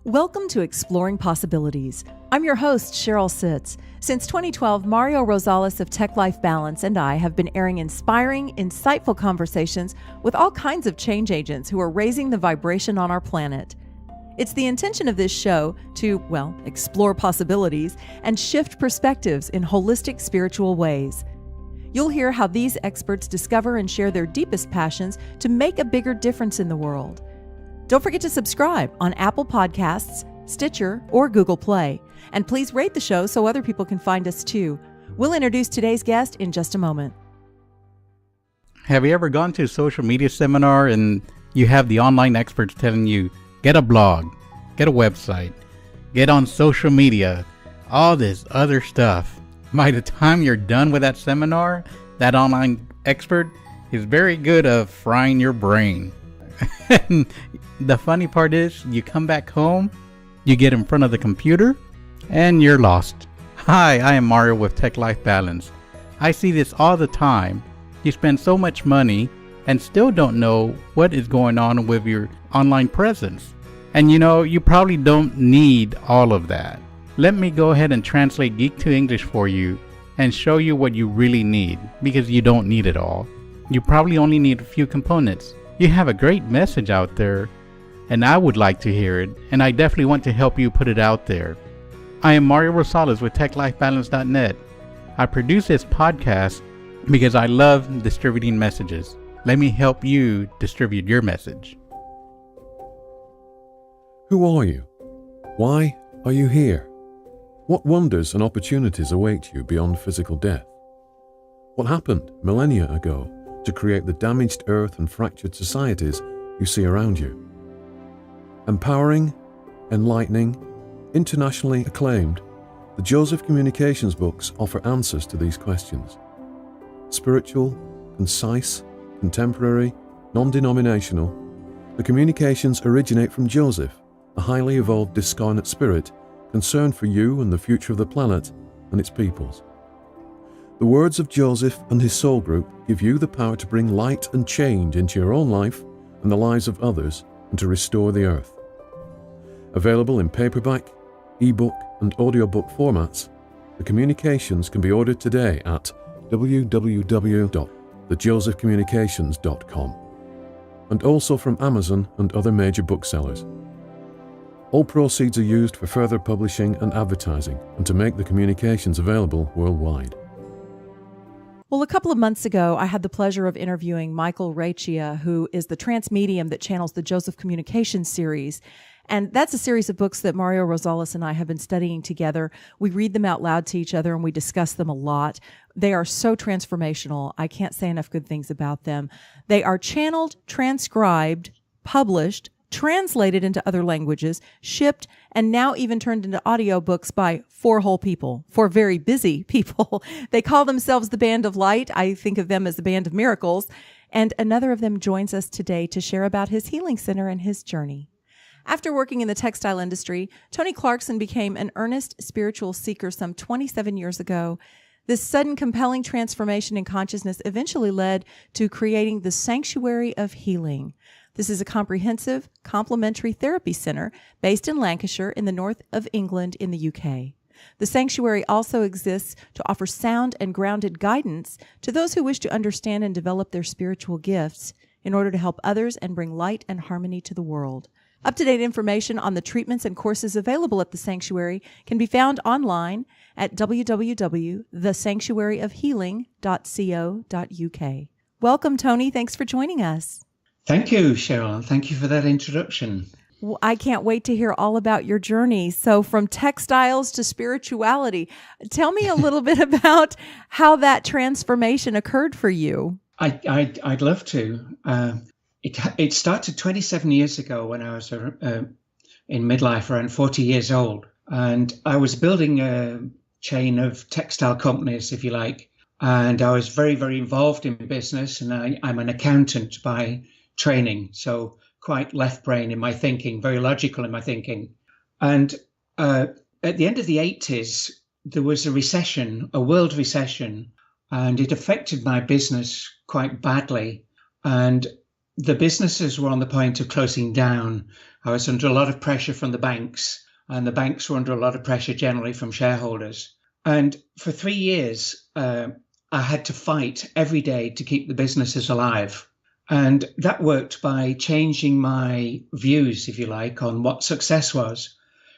Welcome to Exploring Possibilities. I'm your host, Cheryl Sitz. Since 2012, Mario Rosales of Tech Life Balance and I have been airing inspiring, insightful conversations with all kinds of change agents who are raising the vibration on our planet. It's the intention of this show to, explore possibilities and shift perspectives in holistic spiritual ways. You'll hear how these experts discover and share their deepest passions to make a bigger difference in the world. Don't forget to subscribe on Apple Podcasts, Stitcher, or Google Play. And please rate the show so other people can find us too. We'll introduce today's guest in just a moment. Have you ever gone to a social media seminar and you have the online experts telling you, get a blog, get a website, get on social media, all this other stuff? By the time you're done with that seminar, that online expert is very good at frying your brain. And the funny part is, you come back home, you get in front of the computer, and you're lost. Hi, I am Mario with Tech Life Balance. I see this all the time. You spend so much money and still don't know what is going on with your online presence. And you probably don't need all of that. Let me go ahead and translate Geek to English for you and show you what you really need, because you don't need it all. You probably only need a few components. You have a great message out there, and I would like to hear it, and I definitely want to help you put it out there. I am Mario Rosales with TechLifeBalance.net. I produce this podcast because I love distributing messages. Let me help you distribute your message. Who are you? Why are you here? What wonders and opportunities await you beyond physical death? What happened millennia ago to create the damaged earth and fractured societies you see around you? Empowering, enlightening, internationally acclaimed, the Joseph Communications books offer answers to these questions. Spiritual, concise, contemporary, non-denominational, the communications originate from Joseph, a highly evolved discarnate spirit concerned for you and the future of the planet and its peoples. The words of Joseph and his soul group give you the power to bring light and change into your own life and the lives of others, and to restore the earth. Available in paperback, ebook, and audiobook formats, the communications can be ordered today at www.thejosephcommunications.com, and also from Amazon and other major booksellers. All proceeds are used for further publishing and advertising, and to make the communications available worldwide. Well, a couple of months ago, I had the pleasure of interviewing Michael Raichia, who is the trance medium that channels the Joseph Communications series. And that's a series of books that Mario Rosales and I have been studying together. We read them out loud to each other and we discuss them a lot. They are so transformational. I can't say enough good things about them. They are channeled, transcribed, published, translated into other languages, shipped, and now even turned into audiobooks by four very busy people. They call themselves the Band of Light. I think of them as the Band of Miracles. And another of them joins us today to share about his healing center and his journey. After working in the textile industry, Tony Clarkson became an earnest spiritual seeker some 27 years ago. This sudden, compelling transformation in consciousness eventually led to creating the Sanctuary of Healing. This is a comprehensive, complementary therapy center based in Lancashire in the north of England in the UK. The sanctuary also exists to offer sound and grounded guidance to those who wish to understand and develop their spiritual gifts in order to help others and bring light and harmony to the world. Up-to-date information on the treatments and courses available at the sanctuary can be found online at www.thesanctuaryofhealing.co.uk. Welcome, Tony. Thanks for joining us. Thank you, Cheryl. Thank you for that introduction. Well, I can't wait to hear all about your journey. So from textiles to spirituality, tell me a little bit about how that transformation occurred for you. I'd love to. It started 27 years ago when I was in midlife, around 40 years old. And I was building a chain of textile companies, if you like. And I was very, very involved in business. And I'm an accountant by training, so quite left brain in my thinking, very logical in my thinking. And at the end of the 80s, there was a recession, a world recession, and it affected my business quite badly. And the businesses were on the point of closing down. I was under a lot of pressure from the banks, and the banks were under a lot of pressure generally from shareholders. And for 3 years, I had to fight every day to keep the businesses alive. And that worked by changing my views, if you like, on what success was.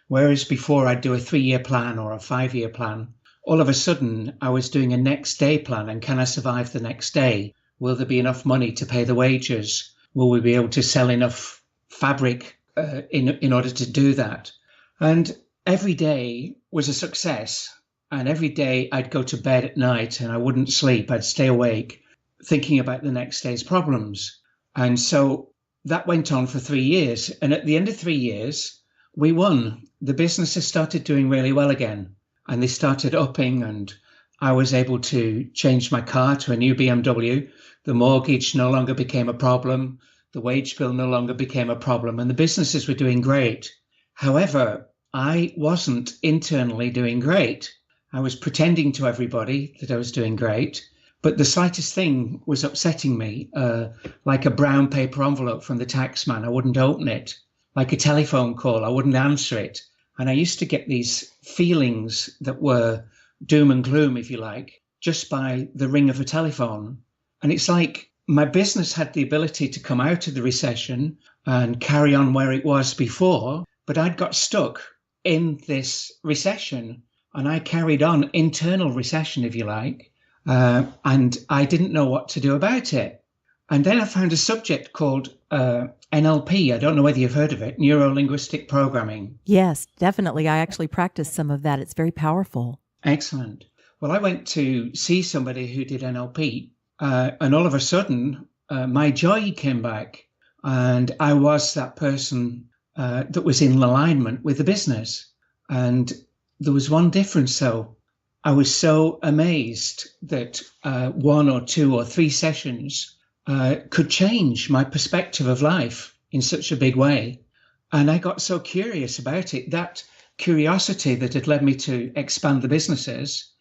Whereas before I'd do a 3-year plan or a 5-year plan, all of a sudden I was doing a next day plan. And can I survive the next day? Will there be enough money to pay the wages? Will we be able to sell enough fabric in order to do that? And every day was a success. And every day I'd go to bed at night and I wouldn't sleep. I'd stay awake thinking about the next day's problems. And so that went on for 3 years. And at the end of 3 years, we won. The businesses started doing really well again. And they started upping, and I was able to change my car to a new BMW. The mortgage no longer became a problem. The wage bill no longer became a problem. And the businesses were doing great. However, I wasn't internally doing great. I was pretending to everybody that I was doing great, but the slightest thing was upsetting me, like a brown paper envelope from the tax man. I wouldn't open it. Like a telephone call, I wouldn't answer it. And I used to get these feelings that were doom and gloom, if you like, just by the ring of a telephone. And it's like my business had the ability to come out of the recession and carry on where it was before, but I'd got stuck in this recession. And I carried on internal recession, if you like, and I didn't know what to do about it. And then I found a subject called NLP. I don't know whether you've heard of it, neuro-linguistic programming. Yes, definitely. I actually practiced some of that. It's very powerful. Excellent. Well, I went to see somebody who did NLP, and all of a sudden, my joy came back, and I was that person that was in alignment with the business. And there was one difference, though. I was so amazed that 1 or 2 or 3 sessions could change my perspective of life in such a big way. And I got so curious about it. That curiosity that had led me to expand the businesses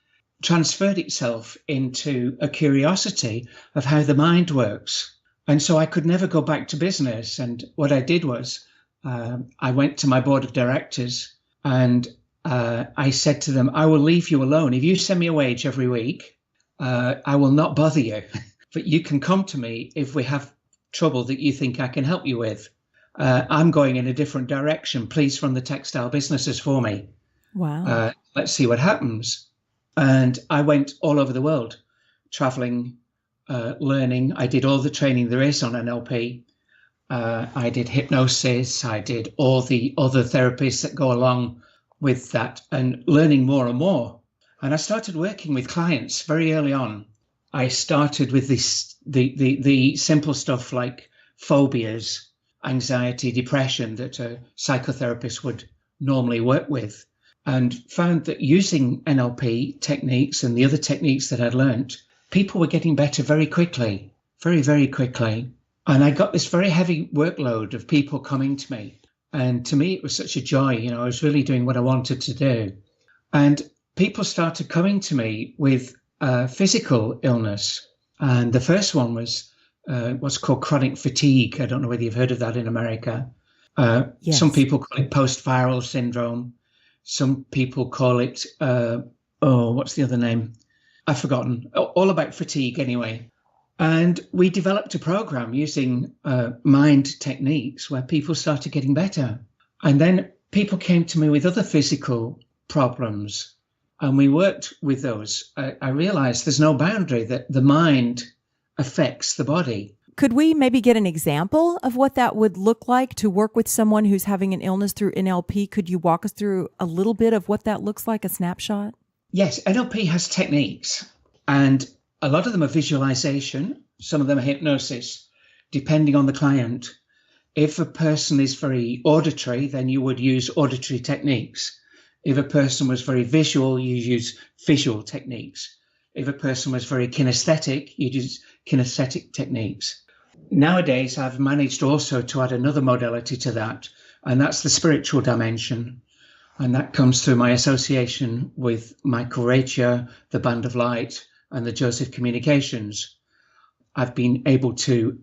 transferred itself into a curiosity of how the mind works. And so I could never go back to business. And what I did was I went to my board of directors and I said to them, I will leave you alone. If you send me a wage every week, I will not bother you. But you can come to me if we have trouble that you think I can help you with. I'm going in a different direction. Please run the textile businesses for me. Wow. Let's see what happens. And I went all over the world, traveling, learning. I did all the training there is on NLP. I did hypnosis. I did all the other therapies that go along with that, and learning more and more. And I started working with clients very early on. I started with the simple stuff like phobias, anxiety, depression that a psychotherapist would normally work with, and found that using NLP techniques and the other techniques that I'd learned, people were getting better very quickly, very, very quickly. And I got this very heavy workload of people coming to me. And to me, it was such a joy. You know, I was really doing what I wanted to do. And people started coming to me with physical illness. And the first one was what's called chronic fatigue. I don't know whether you've heard of that in America. Yes. Some people call it post-viral syndrome. Some people call it, what's the other name? I've forgotten. All about fatigue anyway. And we developed a program using mind techniques where people started getting better. And then people came to me with other physical problems, and we worked with those. I realized there's no boundary, that the mind affects the body. Could we maybe get an example of what that would look like to work with someone who's having an illness through NLP? Could you walk us through a little bit of what that looks like, a snapshot? Yes, NLP has techniques, and a lot of them are visualization. Some of them are hypnosis, depending on the client. If a person is very auditory, then you would use auditory techniques. If a person was very visual, you use visual techniques. If a person was very kinesthetic, you'd use kinesthetic techniques. Nowadays, I've managed also to add another modality to that, and that's the spiritual dimension. And that comes through my association with Michael Raichia, the Band of Light, and the Joseph Communications. I've been able to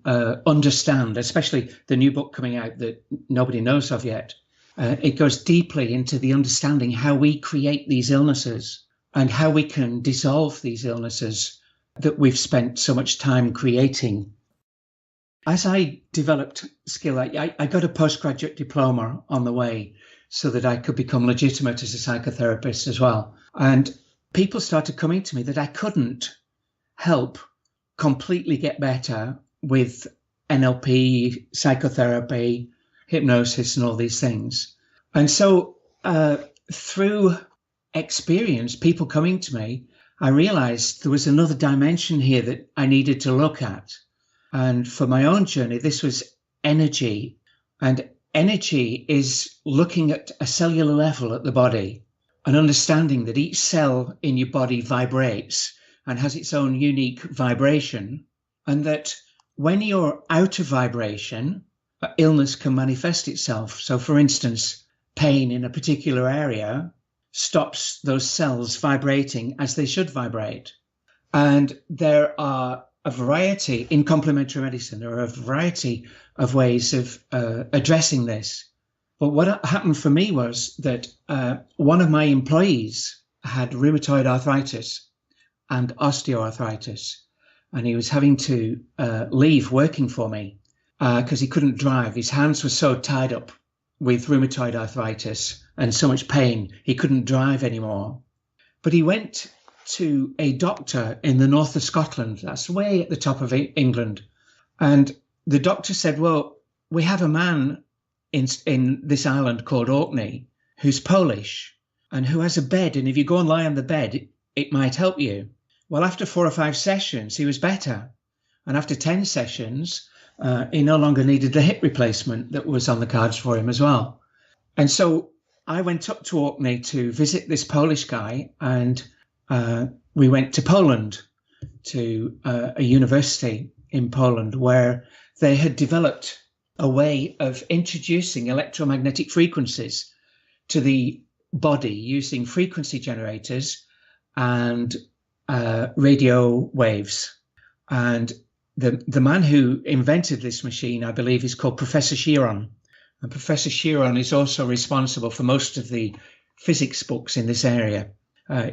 understand, especially the new book coming out that nobody knows of yet. It goes deeply into the understanding how we create these illnesses and how we can dissolve these illnesses that we've spent so much time creating. As I developed skill, I got a postgraduate diploma on the way so that I could become legitimate as a psychotherapist as well. And people started coming to me that I couldn't help completely get better with NLP, psychotherapy, hypnosis, and all these things. And so through experience, people coming to me, I realized there was another dimension here that I needed to look at. And for my own journey, this was energy. And energy is looking at a cellular level at the body and understanding that each cell in your body vibrates and has its own unique vibration. And that when you're out of vibration, illness can manifest itself. So for instance, pain in a particular area stops those cells vibrating as they should vibrate. And there are a variety in complementary medicine, there are a variety of ways of addressing this. But what happened for me was that one of my employees had rheumatoid arthritis and osteoarthritis, and he was having to leave working for me because he couldn't drive. His hands were so tied up with rheumatoid arthritis and so much pain, he couldn't drive anymore. But he went to a doctor in the north of Scotland, that's way at the top of England. And the doctor said, well, we have a man in this island called Orkney who's Polish and who has a bed. And if you go and lie on the bed, it might help you. Well, after 4 or 5 sessions, he was better. And after 10 sessions, he no longer needed the hip replacement that was on the cards for him as well. And so I went up to Orkney to visit this Polish guy, and we went to Poland, to a university in Poland where they had developed a way of introducing electromagnetic frequencies to the body using frequency generators and radio waves. And the man who invented this machine, I believe, is called Professor Chiron. And Professor Chiron is also responsible for most of the physics books in this area.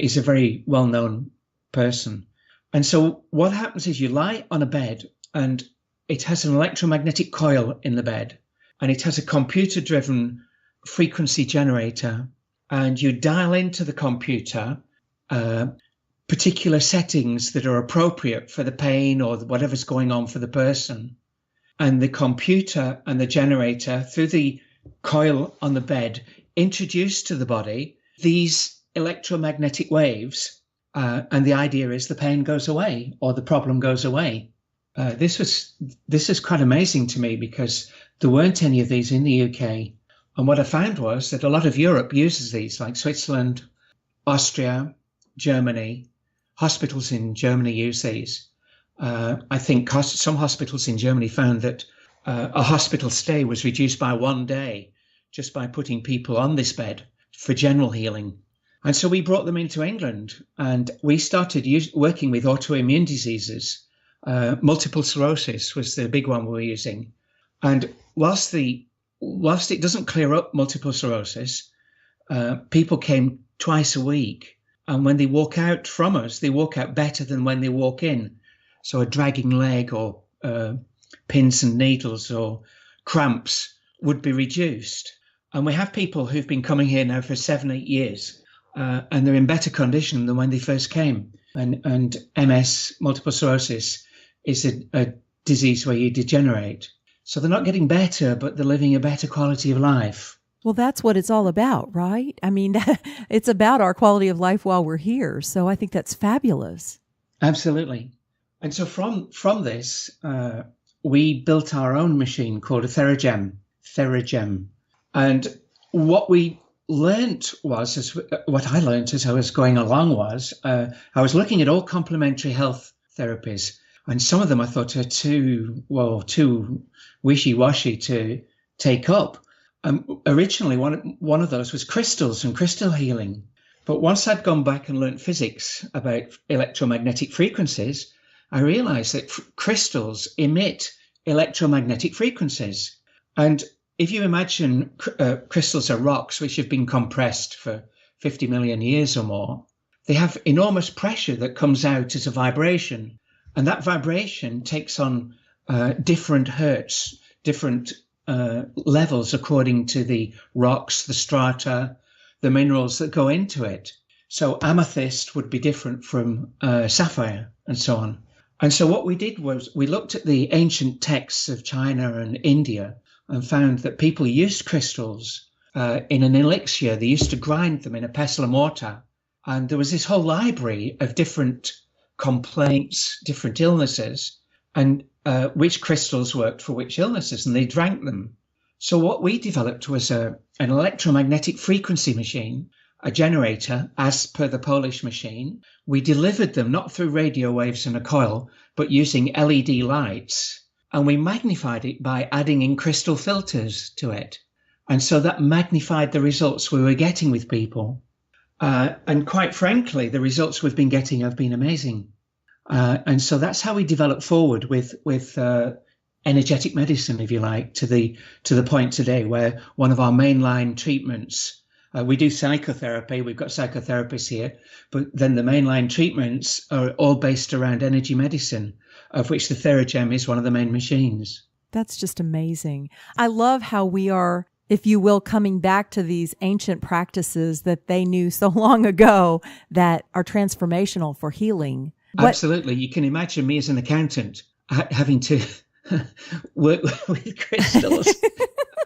He's a very well-known person. And so what happens is you lie on a bed and it has an electromagnetic coil in the bed, and it has a computer-driven frequency generator, and you dial into the computer particular settings that are appropriate for the pain or whatever's going on for the person. And the computer and the generator, through the coil on the bed, introduce to the body these electromagnetic waves, and the idea is the pain goes away or the problem goes away. This is quite amazing to me because there weren't any of these in the UK. And what I found was that a lot of Europe uses these, like Switzerland, Austria, Germany. Hospitals in Germany use these. I think some hospitals in Germany found that a hospital stay was reduced by 1 day just by putting people on this bed for general healing. And so we brought them into England, and we started working with autoimmune diseases. Multiple sclerosis was the big one we were using. And whilst it doesn't clear up multiple sclerosis, people came twice a week. And when they walk out from us, they walk out better than when they walk in. So a dragging leg or pins and needles or cramps would be reduced. And we have people who've been coming here now for 7-8 years, and they're in better condition than when they first came. And MS, multiple sclerosis, is a disease where you degenerate. So they're not getting better, but they're living a better quality of life. Well, that's what it's all about, right? I mean, it's about our quality of life while we're here. So I think that's fabulous. Absolutely. And so from this, we built our own machine called a Theragem. And what we learned was, what I learned as I was going along was, I was looking at all complementary health therapies. And some of them I thought are too wishy-washy to take up. Originally, one of those was crystals and crystal healing. But once I'd gone back and learned physics about electromagnetic frequencies, I realized that crystals emit electromagnetic frequencies. And if you imagine crystals are rocks which have been compressed for 50 million years or more, they have enormous pressure that comes out as a vibration. And that vibration takes on different hertz, different levels according to the rocks, the strata, the minerals that go into it. So amethyst would be different from sapphire and so on. And so what we did was we looked at the ancient texts of China and India and found that people used crystals in an elixir. They used to grind them in a pestle and mortar. And there was this whole library of different complaints, different illnesses, and which crystals worked for which illnesses, and they drank them. So what we developed was an electromagnetic frequency machine, a generator, as per the Polish machine. We delivered them not through radio waves and a coil, but using LED lights, and we magnified it by adding in crystal filters to it. And so that magnified the results we were getting with people. And quite frankly, the results we've been getting have been amazing. And so that's how we develop forward with energetic medicine, if you like, to the point today where one of our mainline treatments, we do psychotherapy, we've got psychotherapists here, but then the mainline treatments are all based around energy medicine, of which the Theragem is one of the main machines. That's just amazing. I love how we are, if you will, coming back to these ancient practices that they knew so long ago that are transformational for healing. Absolutely. You can imagine me as an accountant having to work with crystals.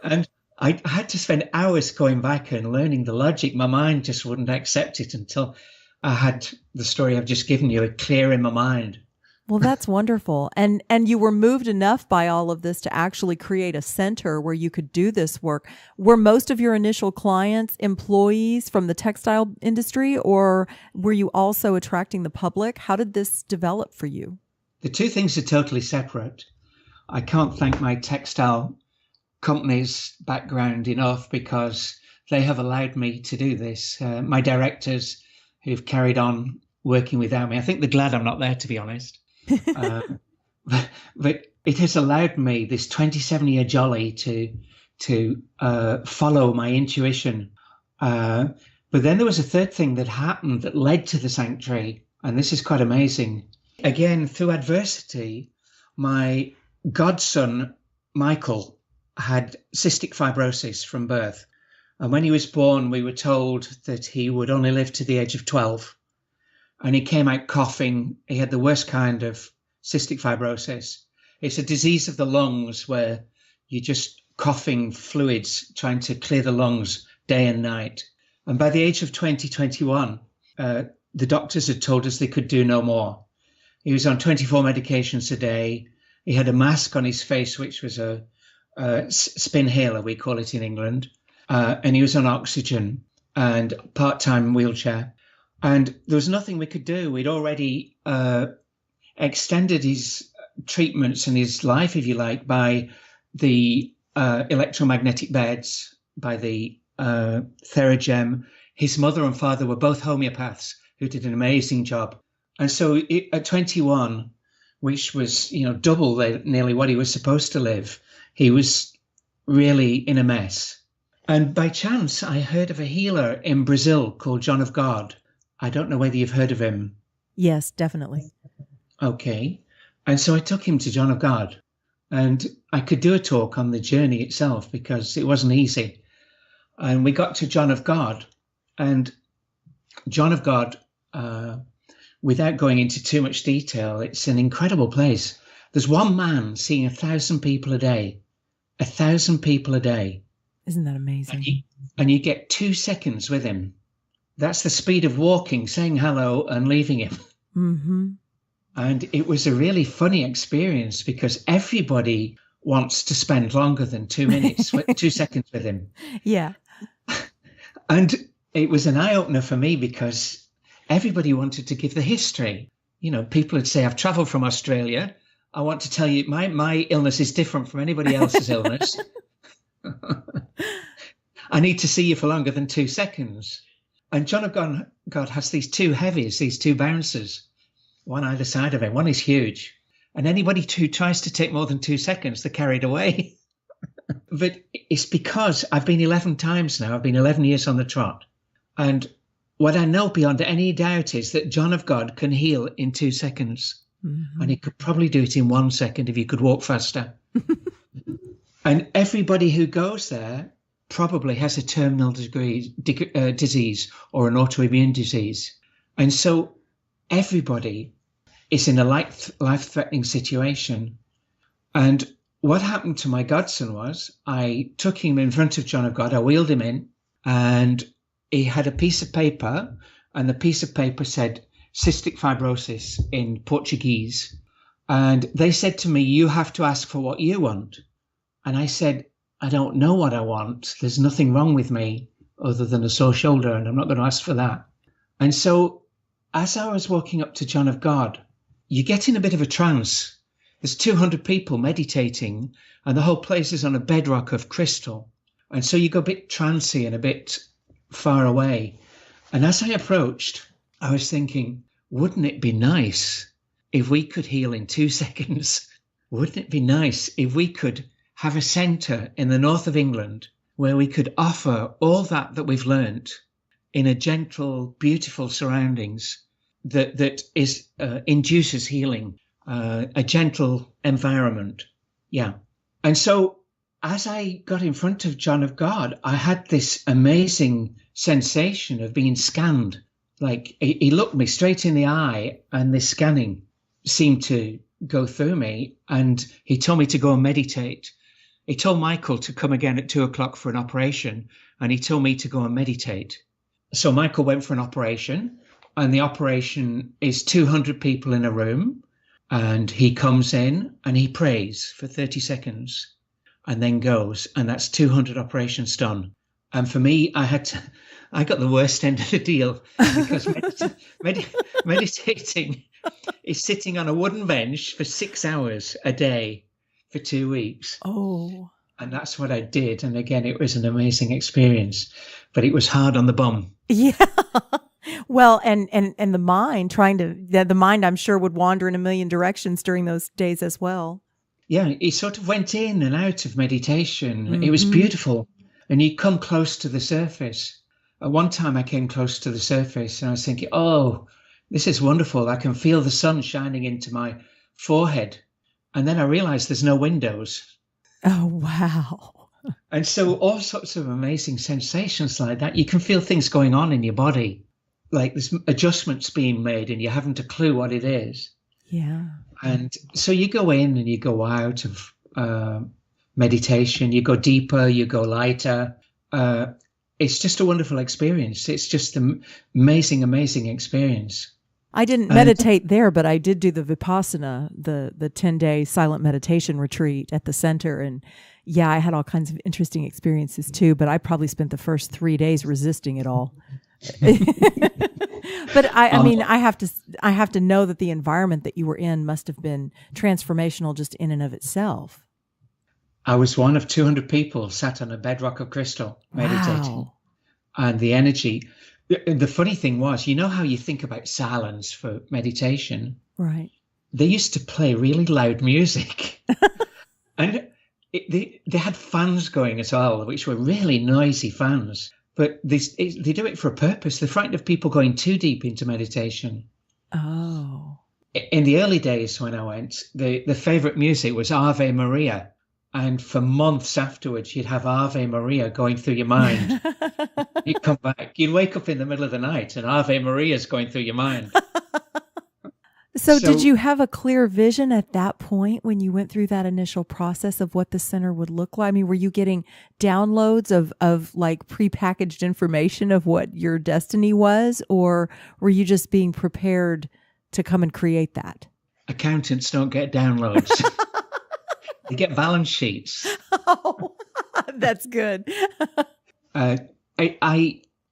And I had to spend hours going back and learning the logic. My mind just wouldn't accept it until I had the story I've just given you clear in my mind. Well, that's wonderful. And you were moved enough by all of this to actually create a center where you could do this work. Were most of your initial clients employees from the textile industry, or were you also attracting the public? How did this develop for you? The two things are totally separate. I can't thank my textile company's background enough because they have allowed me to do this. My directors who've carried on working without me, I think they're glad I'm not there, to be honest. But it has allowed me, this 27-year jolly, to follow my intuition. But then there was a third thing that happened that led to the sanctuary, and this is quite amazing. Again, through adversity, my godson, Michael, had cystic fibrosis from birth. And when he was born, we were told that he would only live to the age of 12. And he came out coughing. He had the worst kind of cystic fibrosis. It's a disease of the lungs where you're just coughing fluids, trying to clear the lungs day and night. And by the age of 2021, the doctors had told us they could do no more. He was on 24 medications a day. He had a mask on his face, which was a spinhaler, we call it in England. And he was on oxygen and part-time wheelchair. And there was nothing we could do. We'd already extended his treatments and his life, if you like, by the electromagnetic beds, by the Theragem. His mother and father were both homeopaths who did an amazing job. And so at 21, which was, double nearly what he was supposed to live, he was really in a mess. And by chance, I heard of a healer in Brazil called John of God. I don't know whether you've heard of him. Yes, definitely. Okay. And so I took him to John of God, and I could do a talk on the journey itself because it wasn't easy. And we got to John of God, and John of God, without going into too much detail, it's an incredible place. There's one man seeing 1,000 people a day, 1,000 people a day. Isn't that amazing? And you get 2 seconds with him. That's the speed of walking, saying hello and leaving him. Mm-hmm. And it was a really funny experience because everybody wants to spend longer than 2 minutes, 2 seconds with him. Yeah. And it was an eye-opener for me because everybody wanted to give the history. People would say, I've traveled from Australia. I want to tell you my illness is different from anybody else's illness. I need to see you for longer than 2 seconds. And John of God has these two heavies, these two bouncers. one either side of him. One is huge. And anybody who tries to take more than 2 seconds, they're carried away. But it's because I've been 11 times now. I've been 11 years on the trot. And what I know beyond any doubt is that John of God can heal in 2 seconds. And he could probably do it in 1 second if he could walk faster. And everybody who goes there probably has a terminal disease or an autoimmune disease. And so everybody is in a life-threatening situation. And what happened to my godson was I took him in front of John of God. I wheeled him in, and he had a piece of paper, and the piece of paper said cystic fibrosis in Portuguese. And they said to me, you have to ask for what you want. And I said, I don't know what I want. There's nothing wrong with me other than a sore shoulder, and I'm not going to ask for that. And so as I was walking up to John of God, you get in a bit of a trance. There's 200 people meditating, and the whole place is on a bedrock of crystal. And so you go a bit trancy and a bit far away. And as I approached, I was thinking, wouldn't it be nice if we could heal in 2 seconds? Wouldn't it be nice if we could have a centre in the north of England where we could offer all that we've learnt in a gentle, beautiful surroundings that induces healing, a gentle environment. Yeah. And so as I got in front of John of God, I had this amazing sensation of being scanned. Like he looked me straight in the eye, and this scanning seemed to go through me, and he told me to go and meditate. He told Michael to come again at 2:00 for an operation, and he told me to go and meditate. So Michael went for an operation, and the operation is 200 people in a room, and he comes in and he prays for 30 seconds and then goes, and that's 200 operations done. And for me, I got the worst end of the deal, because meditating is sitting on a wooden bench for 6 hours a day for 2 weeks. Oh. And that's what I did. And again, it was an amazing experience, but it was hard on the bum. Yeah. Well, and the mind the mind, I'm sure, would wander in a million directions during those days as well. Yeah. He sort of went in and out of meditation. Mm-hmm. It was beautiful. And you come close to the surface. At one time I came close to the surface and I was thinking, oh, this is wonderful. I can feel the sun shining into my forehead. And then I realized there's no windows. Oh, wow. And so all sorts of amazing sensations like that. You can feel things going on in your body, like there's adjustments being made and you haven't a clue what it is. Yeah. And so you go in and you go out of meditation, you go deeper, you go lighter. It's just a wonderful experience. It's just an amazing, amazing experience. I didn't meditate there, but I did do the Vipassana, the 10-day silent meditation retreat at the center. And yeah, I had all kinds of interesting experiences too, but I probably spent the first 3 days resisting it all. But I mean, I have to know that the environment that you were in must have been transformational just in and of itself. I was one of 200 people sat on a bedrock of crystal meditating. Wow. And the energy. The funny thing was, you know how you think about silence for meditation? Right. They used to play really loud music. And they had fans going as well, which were really noisy fans. But they do it for a purpose. They're frightened of people going too deep into meditation. Oh. In the early days when I went, the favorite music was Ave Maria. And for months afterwards, you'd have Ave Maria going through your mind. You'd come back. You'd wake up in the middle of the night and Ave Maria's going through your mind. So did you have a clear vision at that point when you went through that initial process of what the center would look like? I mean, were you getting downloads of like prepackaged information of what your destiny was? Or were you just being prepared to come and create that? Accountants don't get downloads. They get balance sheets. Oh, that's good. I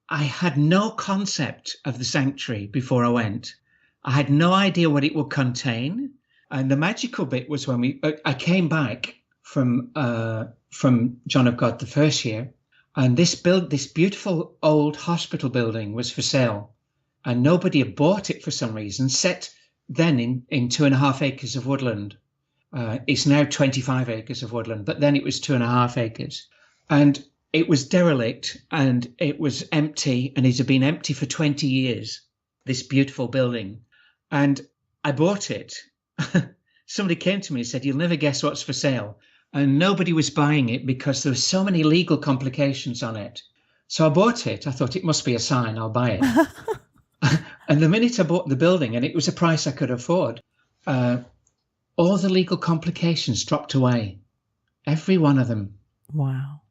had no concept of the sanctuary before I went. I had no idea what it would contain. And the magical bit was when I came back from John of God the first year, and this beautiful old hospital building was for sale, and nobody had bought it for some reason. Set then in 2.5 acres of woodland. It's now 25 acres of woodland, but then it was 2.5 acres. And it was derelict and it was empty, and it had been empty for 20 years, this beautiful building. And I bought it. Somebody came to me and said, "You'll never guess what's for sale." And nobody was buying it because there were so many legal complications on it. So I bought it. I thought, it must be a sign, I'll buy it. And the minute I bought the building, and it was a price I could afford, all the legal complications dropped away. Every one of them. Wow.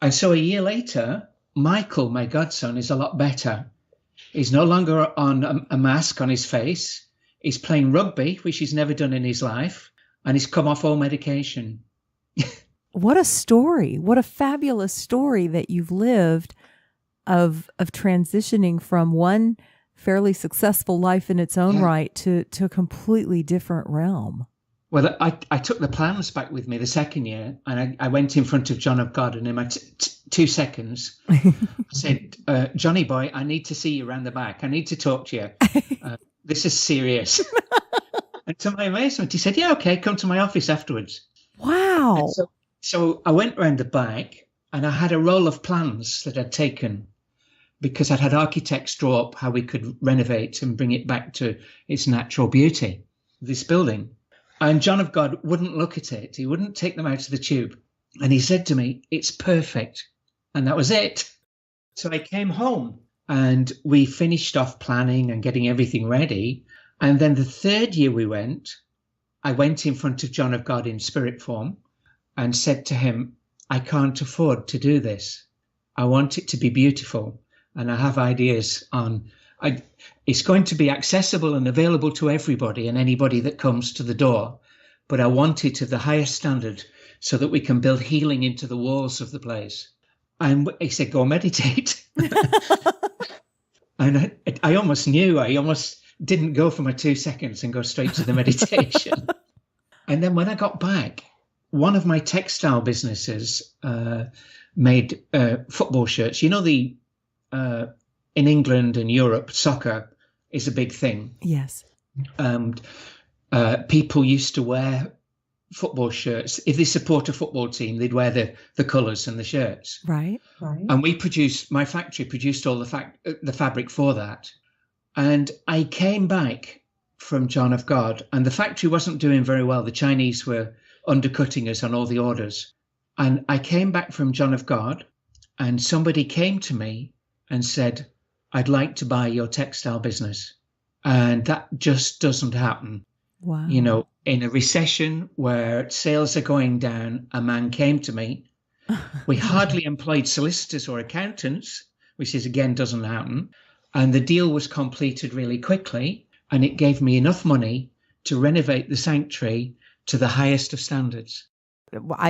And so a year later, Michael, my godson, is a lot better. He's no longer on a mask on his face. He's playing rugby, which he's never done in his life. And he's come off all medication. What a story. What a fabulous story that you've lived of transitioning from one fairly successful life in its own right to a completely different realm. Well, I took the plans back with me the second year, and I went in front of John of God, and in my 2 seconds, I said, "Johnny boy, I need to see you around the back. I need to talk to you. This is serious." And to my amazement, he said, "Yeah, okay, come to my office afterwards." Wow. So I went round the back, and I had a roll of plans that I'd taken, because I'd had architects draw up how we could renovate and bring it back to its natural beauty, this building. And John of God wouldn't look at it. He wouldn't take them out of the tube. And he said to me, "It's perfect." And that was it. So I came home and we finished off planning and getting everything ready. And then the third year I went in front of John of God in spirit form and said to him, "I can't afford to do this. I want it to be beautiful. And I have ideas on, it's going to be accessible and available to everybody and anybody that comes to the door. But I want it of the highest standard so that we can build healing into the walls of the place." And he said, "Go meditate." And I almost knew, I almost didn't go for my 2 seconds and go straight to the meditation. And then when I got back, one of my textile businesses made football shirts. You know, in England and Europe, soccer is a big thing. Yes. People used to wear football shirts. If they support a football team, they'd wear the colours and the shirts. Right. And my factory produced all the fabric for that. And I came back from John of God, and the factory wasn't doing very well. The Chinese were undercutting us on all the orders. And I came back from John of God, and somebody came to me and said, "I'd like to buy your textile business." And that just doesn't happen. Wow. You know, in a recession where sales are going down, a man came to me. We hardly employed solicitors or accountants, which again doesn't happen. And the deal was completed really quickly, and it gave me enough money to renovate the sanctuary to the highest of standards.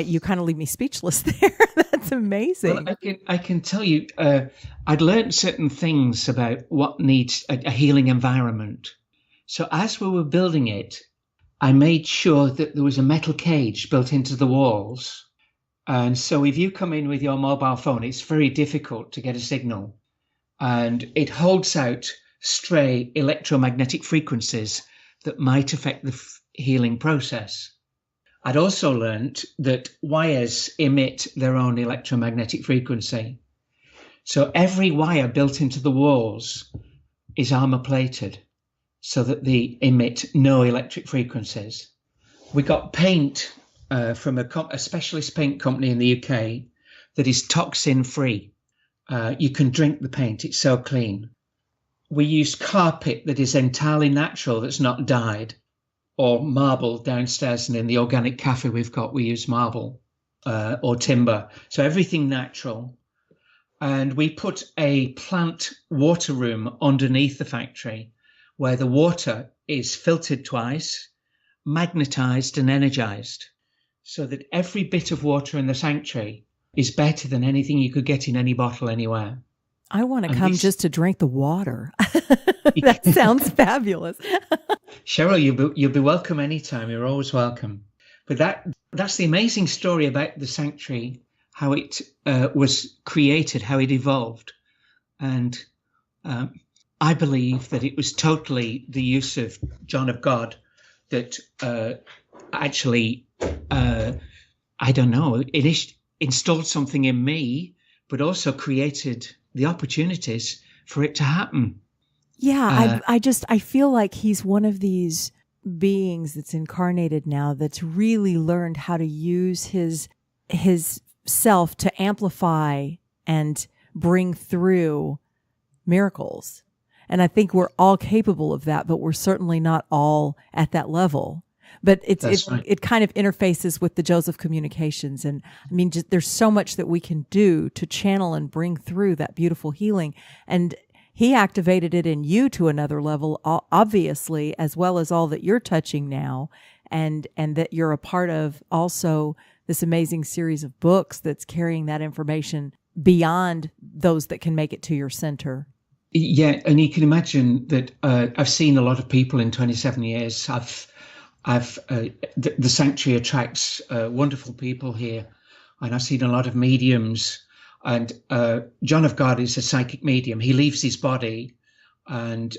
You kind of leave me speechless there. That's amazing. Well, I can tell you, I'd learned certain things about what needs a healing environment. So as we were building it, I made sure that there was a metal cage built into the walls. And so if you come in with your mobile phone, it's very difficult to get a signal. And it holds out stray electromagnetic frequencies that might affect the healing process. I'd also learned that wires emit their own electromagnetic frequency. So every wire built into the walls is armor plated so that they emit no electric frequencies. We got paint from a specialist paint company in the UK that is toxin free. You can drink the paint, it's so clean. We use carpet that is entirely natural, that's not dyed, or marble downstairs, and in the organic cafe we use marble or timber. So everything natural. And we put a plant water room underneath the factory where the water is filtered twice, magnetized and energized, so that every bit of water in the sanctuary is better than anything you could get in any bottle anywhere. I want to come just to drink the water. That sounds fabulous. Cheryl, you'll be welcome anytime. You're always welcome. But that's the amazing story about the sanctuary, how it was created, how it evolved. And I believe that it was totally the use of John of God that actually, I don't know, it installed something in me, but also created the opportunities for it to happen. Yeah, I feel like he's one of these beings that's incarnated now that's really learned how to use his self to amplify and bring through miracles. And I think we're all capable of that, but we're certainly not all at that level. But it kind of interfaces with the Joseph communications. And I mean, there's so much that we can do to channel and bring through that beautiful healing. And he activated it in you to another level, obviously, as well as all that you're touching now, and that you're a part of also this amazing series of books that's carrying that information beyond those that can make it to your center. Yeah, and you can imagine that I've seen a lot of people in 27 years. The sanctuary attracts wonderful people here, and I've seen a lot of mediums. And John of God is a psychic medium. He leaves his body, and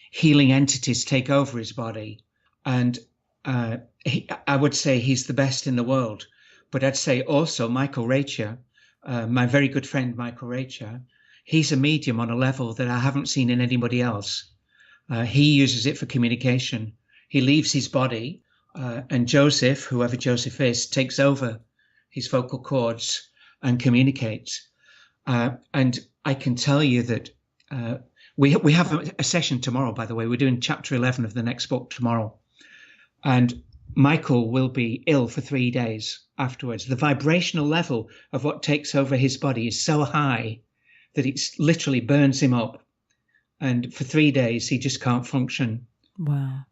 healing entities take over his body. And I would say he's the best in the world. But I'd say also Michael Racher, my very good friend Michael Racher, he's a medium on a level that I haven't seen in anybody else. He uses it for communication. He leaves his body, and Joseph, whoever Joseph is, takes over his vocal cords and communicates. And I can tell you that we have a session tomorrow, by the way. We're doing chapter 11 of the next book tomorrow. And Michael will be ill for 3 days afterwards. The vibrational level of what takes over his body is so high that it literally burns him up. And for 3 days, he just can't function. Wow.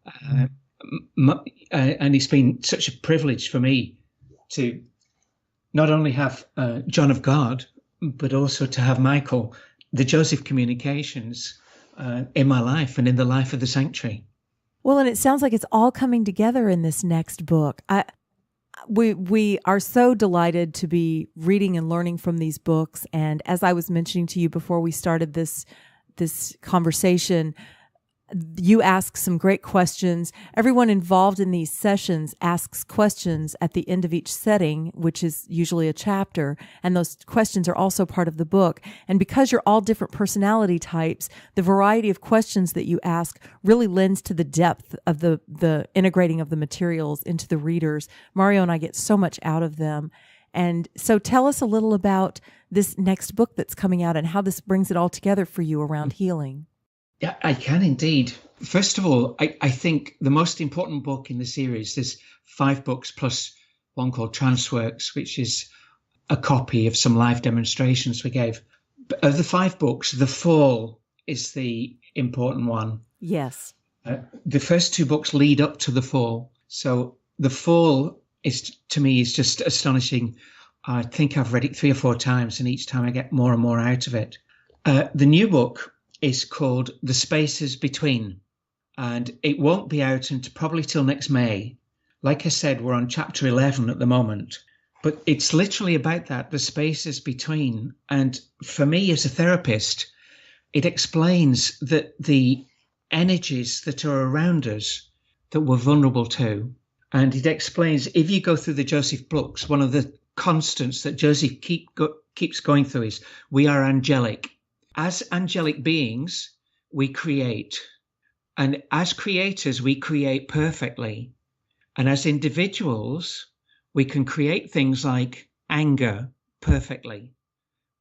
And it's been such a privilege for me to not only have John of God, but also to have Michael, the Joseph communications, in my life and in the life of the sanctuary. Well, and it sounds like it's all coming together in this next book. We are so delighted to be reading and learning from these books. And as I was mentioning to you before we started this conversation, you ask some great questions. Everyone involved in these sessions asks questions at the end of each setting, which is usually a chapter. And those questions are also part of the book. And because you're all different personality types, the variety of questions that you ask really lends to the depth of the integrating of the materials into the readers. Mario and I get so much out of them. And so tell us a little about this next book that's coming out and how this brings it all together for you around healing. Yeah, I can indeed. First of all, I think the most important book in the series, there's 5 books plus one called Transworks, which is a copy of some live demonstrations we gave. But of the 5 books, The Fall is the important one. Yes. The first 2 books lead up to The Fall. So The Fall is, to me, is just astonishing. I think I've read it 3 or 4 times, and each time I get more and more out of it. The new book is called The Spaces Between, and it won't be out until probably till next May. Like I said, we're on chapter 11 at the moment, but it's literally about that, the spaces between. And for me as a therapist, it explains that the energies that are around us that we're vulnerable to, and it explains, if you go through the Joseph books, one of the constants that Joseph keeps going through is we are angelic. As angelic beings, we create. And as creators, we create perfectly. And as individuals, we can create things like anger perfectly.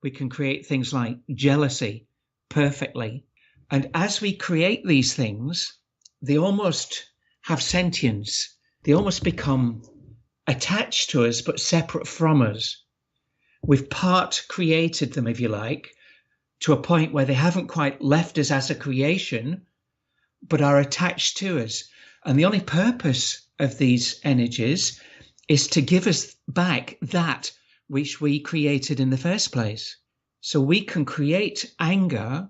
We can create things like jealousy perfectly. And as we create these things, they almost have sentience. They almost become attached to us, but separate from us. We've part created them, if you like, to a point where they haven't quite left us as a creation, but are attached to us. And the only purpose of these energies is to give us back that which we created in the first place. So we can create anger,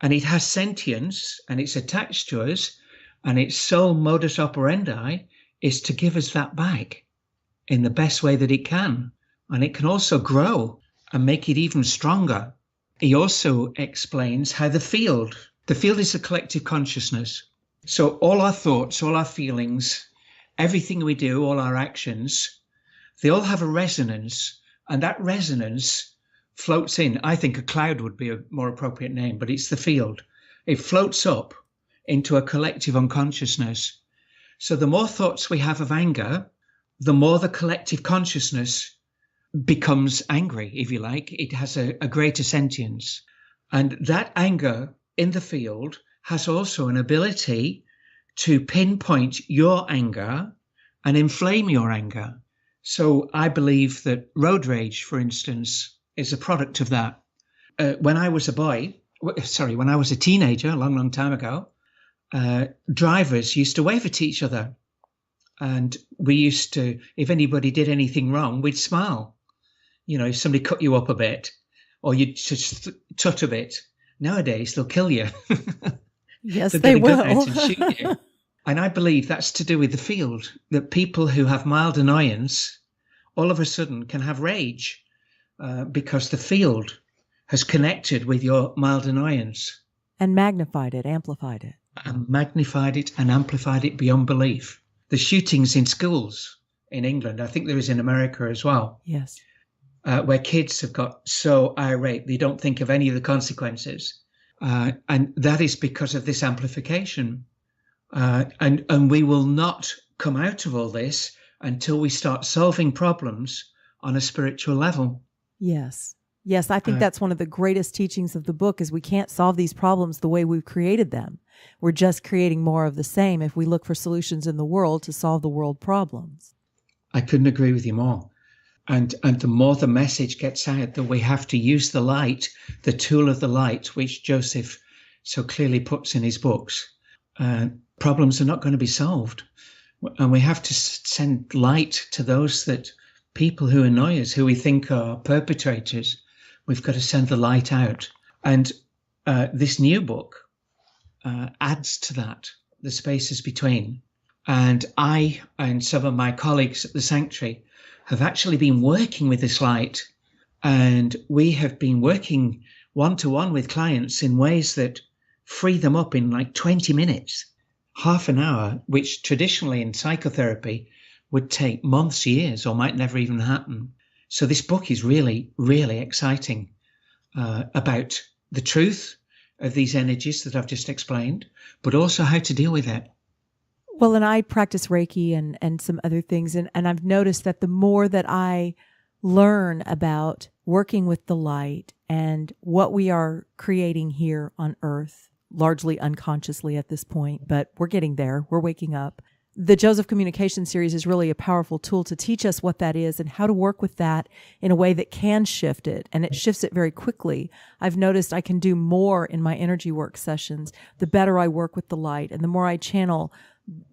and it has sentience, and it's attached to us, and its sole modus operandi is to give us that back in the best way that it can. And it can also grow and make it even stronger. he also explains how the field is the collective consciousness. So all our thoughts, all our feelings, everything we do, all our actions, they all have a resonance, and that resonance floats in. I think a cloud would be a more appropriate name, but it's the field. It floats up into a collective unconsciousness. So the more thoughts we have of anger, the more the collective consciousness becomes angry, if you like. It has a greater sentience. And that anger in the field has also an ability to pinpoint your anger and inflame your anger. So I believe that road rage, for instance, is a product of that. When I was a teenager, a long, long time ago, drivers used to wave at each other. And we used to, if anybody did anything wrong, we'd smile. You know, if somebody cut you up a bit, or you'd just tut a bit. Nowadays, they'll kill you. Yes, they will. And shoot you. And I believe that's to do with the field, that people who have mild annoyance all of a sudden can have rage because the field has connected with your mild annoyance. And magnified it, amplified it. And magnified it and amplified it beyond belief. The shootings in schools in England, I think there is in America as well. Yes. Where kids have got so irate, they don't think of any of the consequences. And that is because of this amplification. And we will not come out of all this until we start solving problems on a spiritual level. Yes. Yes, I think that's one of the greatest teachings of the book is we can't solve these problems the way we've created them. We're just creating more of the same if we look for solutions in the world to solve the world problems. I couldn't agree with you more. And the more the message gets out that we have to use the light, the tool of the light, which Joseph so clearly puts in his books, problems are not going to be solved. And we have to send light to those people who annoy us, who we think are perpetrators. We've got to send the light out. And this new book adds to that, the spaces between. And I and some of my colleagues at the Sanctuary have actually been working with this light. And we have been working one-to-one with clients in ways that free them up in like 20 minutes, half an hour, which traditionally in psychotherapy would take months, years, or might never even happen. So this book is really, really exciting about the truth of these energies that I've just explained, but also how to deal with it. Well, and I practice Reiki and some other things, and I've noticed that the more that I learn about working with the light and what we are creating here on Earth, largely unconsciously at this point, but we're getting there, we're waking up. The Joseph Communication Series is really a powerful tool to teach us what that is and how to work with that in a way that can shift it, and it shifts it very quickly. I've noticed I can do more in my energy work sessions the better I work with the light and the more I channel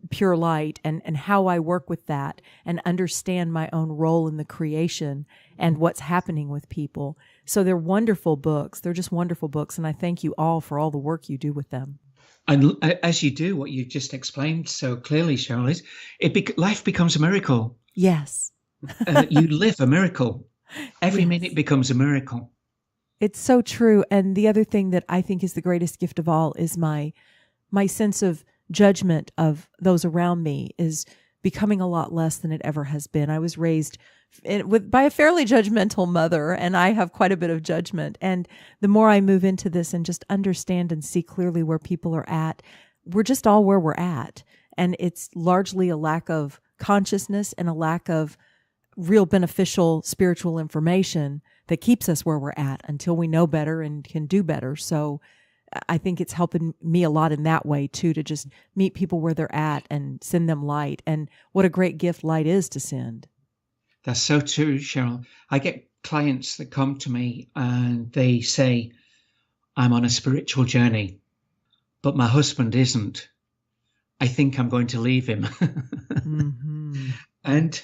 pure light and how I work with that and understand my own role in the creation and what's happening with people. So they're wonderful books. They're just wonderful books, and I thank you all for all the work you do with them. And as you do what you just explained so clearly, Cheryl, is life becomes a miracle. Yes. You live a miracle. Every minute becomes a miracle. It's so true. And the other thing that I think is the greatest gift of all is my sense of judgment of those around me is becoming a lot less than it ever has been. I was raised by a fairly judgmental mother, and I have quite a bit of judgment. And the more I move into this and just understand and see clearly where people are at, we're just all where we're at. And it's largely a lack of consciousness and a lack of real beneficial spiritual information that keeps us where we're at until we know better and can do better. So I think it's helping me a lot in that way too, to just meet people where they're at and send them light. And what a great gift light is to send. That's so true, Cheryl. I get clients that come to me and they say, I'm on a spiritual journey, but my husband isn't. I think I'm going to leave him. Mm-hmm. And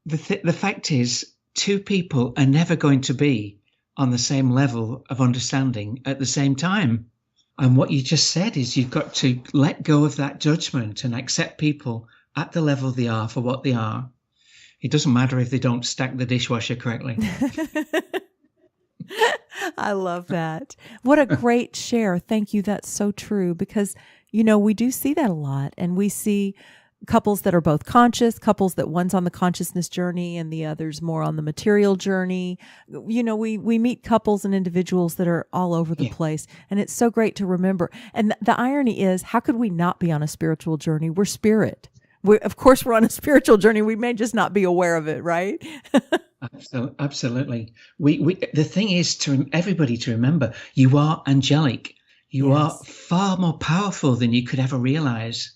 the fact is, two people are never going to be on the same level of understanding at the same time. And what you just said is you've got to let go of that judgment and accept people at the level they are for what they are. It doesn't matter if they don't stack the dishwasher correctly. I love that. What a great share. Thank you. That's so true because, we do see that a lot, and we see couples that are both conscious, couples that one's on the consciousness journey and the other's more on the material journey. We meet couples and individuals that are all over the place, and it's so great to remember. And the irony is, how could we not be on a spiritual journey? We're spirit. Of course, we're on a spiritual journey. We may just not be aware of it, right? Absolutely. The thing is, everybody to remember, you are angelic. You are far more powerful than you could ever realize.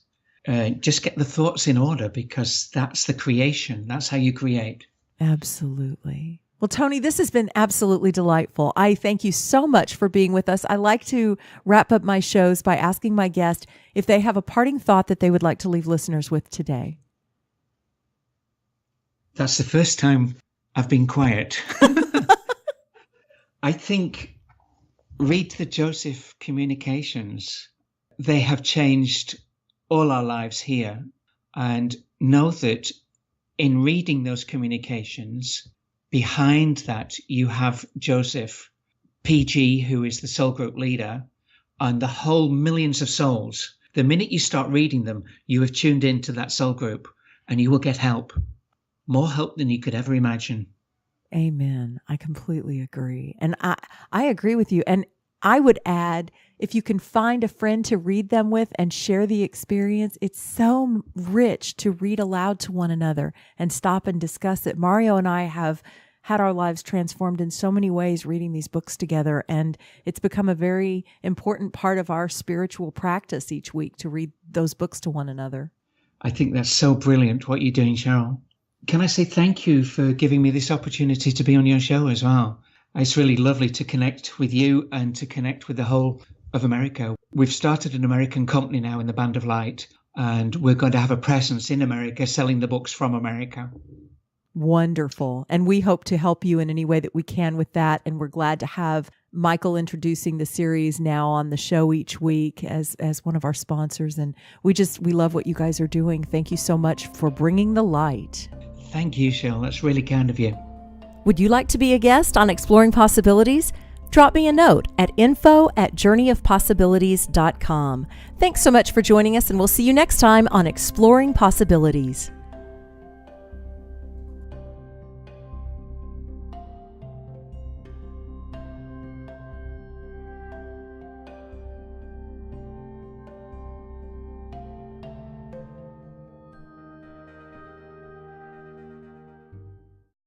Just get the thoughts in order, because that's the creation. That's how you create. Absolutely. Well, Tony, this has been absolutely delightful. I thank you so much for being with us. I like to wrap up my shows by asking my guest if they have a parting thought that they would like to leave listeners with today. That's the first time I've been quiet. I think read the Joseph communications. They have changed all our lives here. And know that in reading those communications, behind that you have Joseph, PG, who is the soul group leader, and the whole millions of souls. The minute you start reading them, you have tuned into that soul group, and you will get help. More help than you could ever imagine. Amen. I completely agree. And I agree with you. And I would add, if you can find a friend to read them with and share the experience, it's so rich to read aloud to one another and stop and discuss it. Mario and I have had our lives transformed in so many ways reading these books together, and it's become a very important part of our spiritual practice each week to read those books to one another. I think that's so brilliant what you're doing, Cheryl. Can I say thank you for giving me this opportunity to be on your show as well? It's really lovely to connect with you and to connect with the whole of America. We've started an American company now in the Band of Light, and we're going to have a presence in America selling the books from America. Wonderful. And we hope to help you in any way that we can with that. And we're glad to have Michael introducing the series now on the show each week as one of our sponsors. And we love what you guys are doing. Thank you so much for bringing the light. Thank you, Cheryl. That's really kind of you. Would you like to be a guest on Exploring Possibilities? Drop me a note at info@journeyofpossibilities.com. Thanks so much for joining us, and we'll see you next time on Exploring Possibilities.